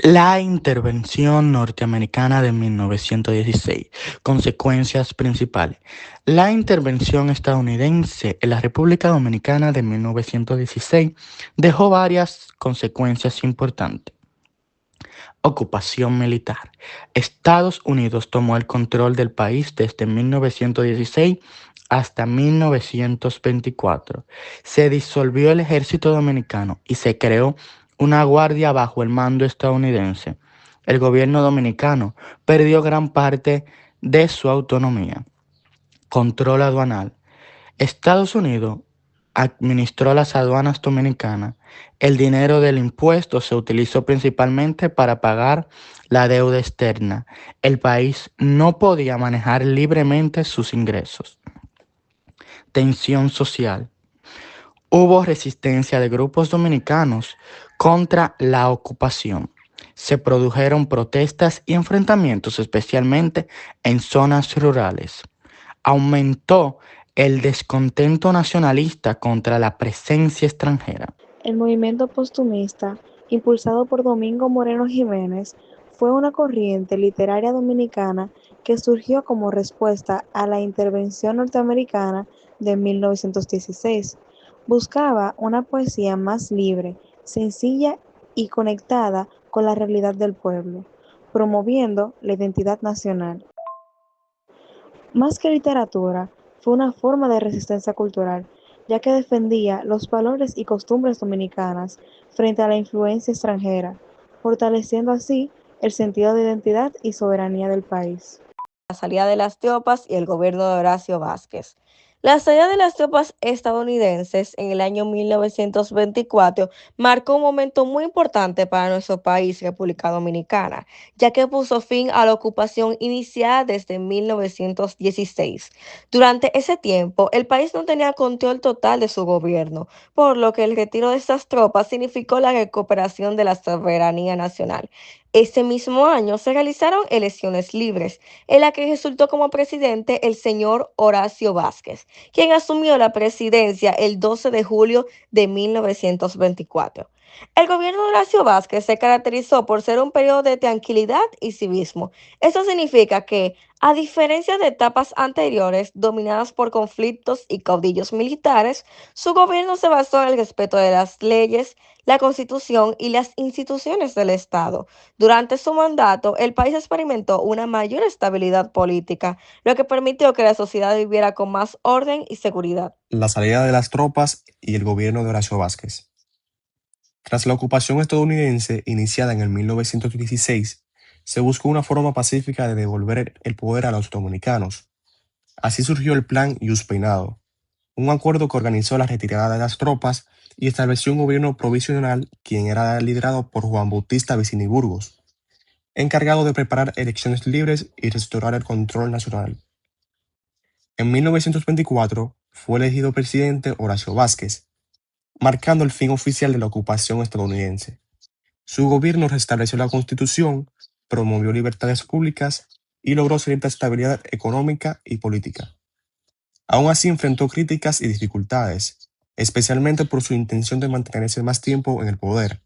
La intervención norteamericana de 1916. Consecuencias principales. La intervención estadounidense en la República Dominicana de 1916 dejó varias consecuencias importantes. Ocupación militar. Estados Unidos tomó el control del país desde 1916 hasta 1924. Se disolvió el ejército dominicano y se creó una guardia bajo el mando estadounidense. El gobierno dominicano perdió gran parte de su autonomía. Control aduanal. Estados Unidos administró las aduanas dominicanas. El dinero del impuesto se utilizó principalmente para pagar la deuda externa. El país no podía manejar libremente sus ingresos. Tensión social. Hubo resistencia de grupos dominicanos contra la ocupación. Se produjeron protestas y enfrentamientos, especialmente en zonas rurales. Aumentó el descontento nacionalista contra la presencia extranjera. El movimiento posthumista, impulsado por Domingo Moreno Jiménez, fue una corriente literaria dominicana que surgió como respuesta a la intervención norteamericana de 1916. Buscaba una poesía más libre, sencilla y conectada con la realidad del pueblo, promoviendo la identidad nacional. Más que literatura, fue una forma de resistencia cultural, ya que defendía los valores y costumbres dominicanas frente a la influencia extranjera, fortaleciendo así el sentido de identidad y soberanía del país. La salida de las tropas y el gobierno de Horacio Vázquez. La salida de las tropas estadounidenses en el año 1924 marcó un momento muy importante para nuestro país, República Dominicana, ya que puso fin a la ocupación iniciada desde 1916. Durante ese tiempo, el país no tenía control total de su gobierno, por lo que el retiro de estas tropas significó la recuperación de la soberanía nacional. Ese mismo año se realizaron elecciones libres, en la que resultó como presidente el señor Horacio Vázquez, quien asumió la presidencia el 12 de julio de 1924. El gobierno de Horacio Vázquez se caracterizó por ser un periodo de tranquilidad y civismo. Eso significa que, a diferencia de etapas anteriores dominadas por conflictos y caudillos militares, su gobierno se basó en el respeto de las leyes, la Constitución y las instituciones del Estado. Durante su mandato, el país experimentó una mayor estabilidad política, lo que permitió que la sociedad viviera con más orden y seguridad. La salida de las tropas y el gobierno de Horacio Vázquez. Tras la ocupación estadounidense iniciada en el 1916, se buscó una forma pacífica de devolver el poder a los dominicanos. Así surgió el Plan Yus Peinado, un acuerdo que organizó la retirada de las tropas y estableció un gobierno provisional quien era liderado por Juan Bautista Vicini Burgos, encargado de preparar elecciones libres y restaurar el control nacional. En 1924 fue elegido presidente Horacio Vázquez, marcando el fin oficial de la ocupación estadounidense. Su gobierno restableció la Constitución, promovió libertades públicas y logró cierta estabilidad económica y política. Aún así enfrentó críticas y dificultades, especialmente por su intención de mantenerse más tiempo en el poder.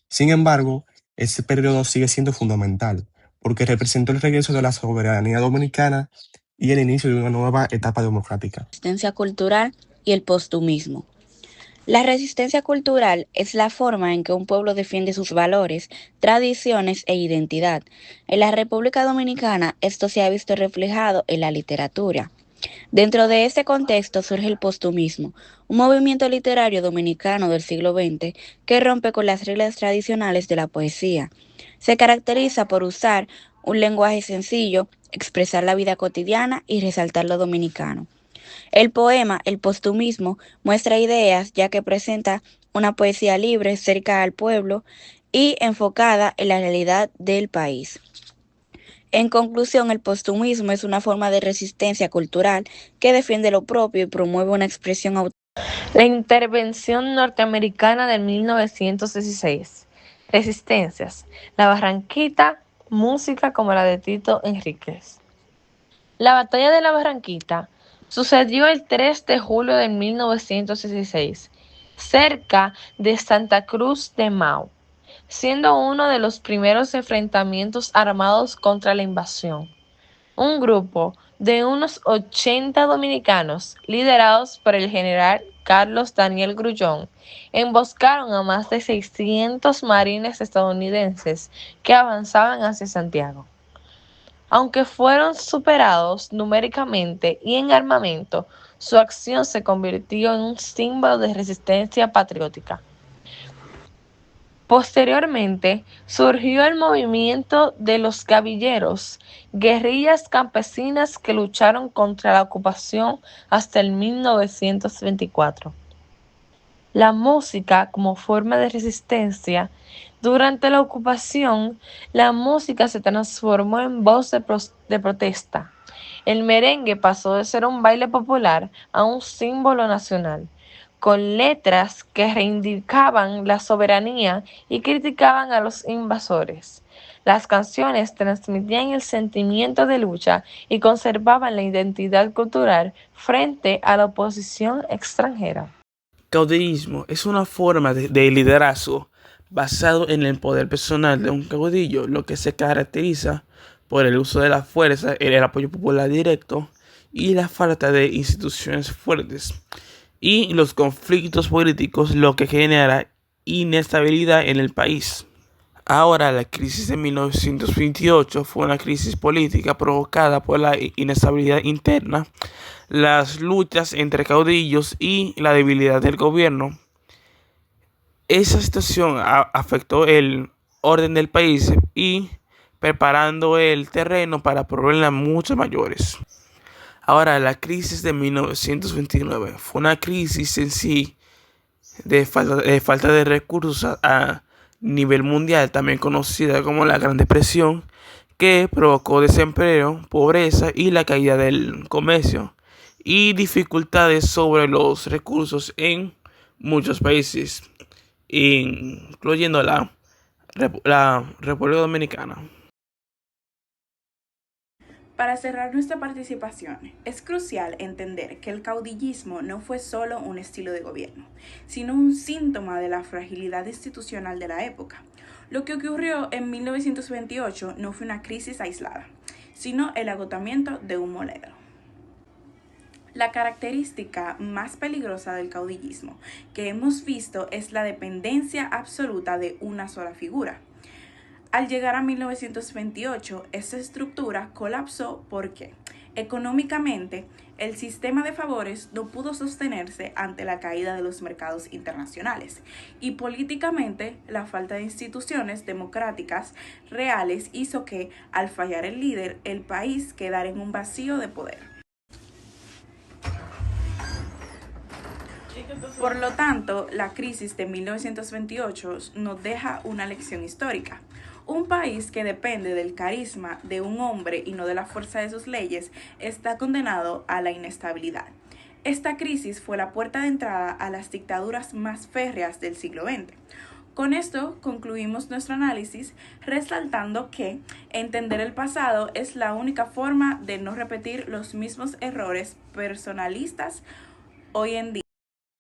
Sin embargo, este periodo sigue siendo fundamental, porque representó el regreso de la soberanía dominicana y el inicio de una nueva etapa democrática. Resistencia cultural y el postumismo. La resistencia cultural es la forma en que un pueblo defiende sus valores, tradiciones e identidad. En la República Dominicana esto se ha visto reflejado en la literatura. Dentro de este contexto surge el postumismo, un movimiento literario dominicano del siglo XX que rompe con las reglas tradicionales de la poesía. Se caracteriza por usar un lenguaje sencillo, expresar la vida cotidiana y resaltar lo dominicano. El poema El postumismo muestra ideas ya que presenta una poesía libre, cerca al pueblo y enfocada en la realidad del país. En conclusión, el postumismo es una forma de resistencia cultural que defiende lo propio y promueve una expresión autónoma. La intervención norteamericana de 1916. Resistencias. La Barranquita, música como la de Tito Enríquez. La batalla de la Barranquita sucedió el 3 de julio de 1916, cerca de Santa Cruz de Mao. siendo uno de los primeros enfrentamientos armados contra la invasión. Un grupo de unos 80 dominicanos, liderados por el general Carlos Daniel Grullón, emboscaron a más de 600 marines estadounidenses que avanzaban hacia Santiago. Aunque fueron superados numéricamente y en armamento, su acción se convirtió en un símbolo de resistencia patriótica. Posteriormente, surgió el movimiento de los gavilleros, guerrillas campesinas que lucharon contra la ocupación hasta el 1924. La música como forma de resistencia. Durante la ocupación, la música se transformó en voz de protesta. El merengue pasó de ser un baile popular a un símbolo nacional, con letras que reivindicaban la soberanía y criticaban a los invasores. Las canciones transmitían el sentimiento de lucha y conservaban la identidad cultural frente a la oposición extranjera. Caudillismo es una forma de liderazgo basado en el poder personal de un caudillo, lo que se caracteriza por el uso de la fuerza, el apoyo popular directo y la falta de instituciones fuertes, y los conflictos políticos, lo que genera inestabilidad en el país. Ahora, la crisis de 1928 fue una crisis política provocada por la inestabilidad interna, las luchas entre caudillos y la debilidad del gobierno. Esa situación afectó el orden del país y preparando el terreno para problemas mucho mayores. Ahora, la crisis de 1929 fue una crisis en sí de falta de recursos a nivel mundial, también conocida como la Gran Depresión, que provocó desempleo, pobreza y la caída del comercio y dificultades sobre los recursos en muchos países, incluyendo la República Dominicana. Para cerrar nuestra participación, es crucial entender que el caudillismo no fue solo un estilo de gobierno, sino un síntoma de la fragilidad institucional de la época. Lo que ocurrió en 1928 no fue una crisis aislada, sino el agotamiento de un modelo. La característica más peligrosa del caudillismo que hemos visto es la dependencia absoluta de una sola figura. Al llegar a 1928, esta estructura colapsó porque, económicamente, el sistema de favores no pudo sostenerse ante la caída de los mercados internacionales y políticamente la falta de instituciones democráticas reales hizo que, al fallar el líder, el país quedara en un vacío de poder. Por lo tanto, la crisis de 1928 nos deja una lección histórica. Un país que depende del carisma de un hombre y no de la fuerza de sus leyes está condenado a la inestabilidad. Esta crisis fue la puerta de entrada a las dictaduras más férreas del siglo XX. Con esto concluimos nuestro análisis, resaltando que entender el pasado es la única forma de no repetir los mismos errores personalistas hoy en día.